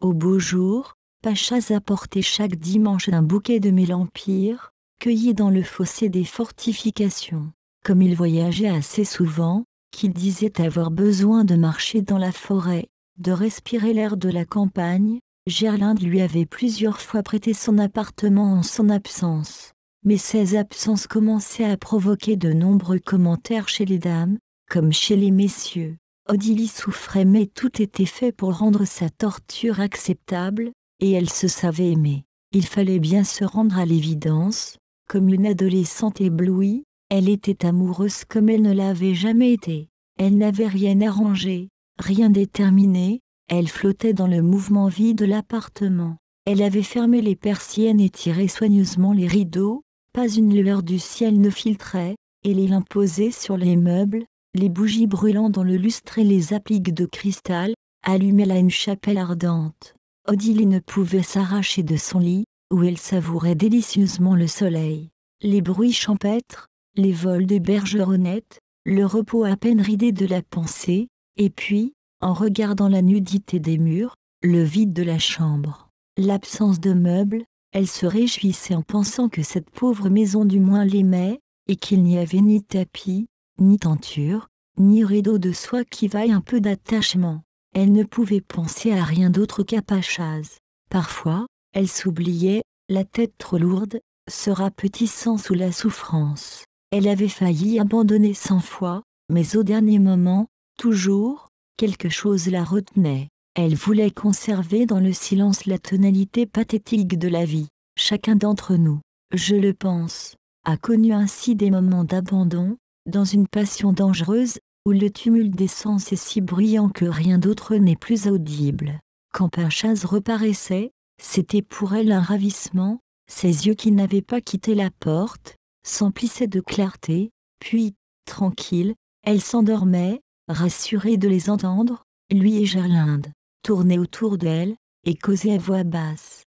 Au beau jour, Pachas apportait chaque dimanche un bouquet de mélempire, cueilli dans le fossé des fortifications. Comme il voyageait assez souvent, qu'il disait avoir besoin de marcher dans la forêt, de respirer l'air de la campagne, Gerlinde lui avait plusieurs fois prêté son appartement en son absence. Mais ces absences commençaient à provoquer de nombreux commentaires chez les dames, comme chez les messieurs. Odile souffrait mais tout était fait pour rendre sa torture acceptable, et elle se savait aimée. Il fallait bien se rendre à l'évidence, comme une adolescente éblouie, elle était amoureuse comme elle ne l'avait jamais été. Elle n'avait rien arrangé, rien déterminé, elle flottait dans le mouvement vide de l'appartement. Elle avait fermé les persiennes et tiré soigneusement les rideaux, pas une lueur du ciel ne filtrait, et les lampes posés sur les meubles, les bougies brûlant dans le lustre et les appliques de cristal, allumaient là une chapelle ardente. Odile ne pouvait s'arracher de son lit, où elle savourait délicieusement le soleil. Les bruits champêtres, les vols de bergeronnettes, le repos à peine ridé de la pensée, et puis, en regardant la nudité des murs, le vide de la chambre, l'absence de meubles, elle se réjouissait en pensant que cette pauvre maison du moins l'aimait, et qu'il n'y avait ni tapis, ni tenture, ni rideau de soie qui vaille un peu d'attachement. Elle ne pouvait penser à rien d'autre qu'à Pachas. Parfois, elle s'oubliait, la tête trop lourde, se rapetissant sous la souffrance. Elle avait failli abandonner 100 fois, mais au dernier moment, toujours, quelque chose la retenait. Elle voulait conserver dans le silence la tonalité pathétique de la vie. Chacun d'entre nous, je le pense, a connu ainsi des moments d'abandon, dans une passion dangereuse, où le tumulte des sens est si bruyant que rien d'autre n'est plus audible. Quand Pachas reparaissait, c'était pour elle un ravissement, ses yeux qui n'avaient pas quitté la porte, s'emplissaient de clarté, puis, tranquille, elle s'endormait, rassurée de les entendre, lui et Gerlinde, tournaient autour d'elle, et causaient à voix basse.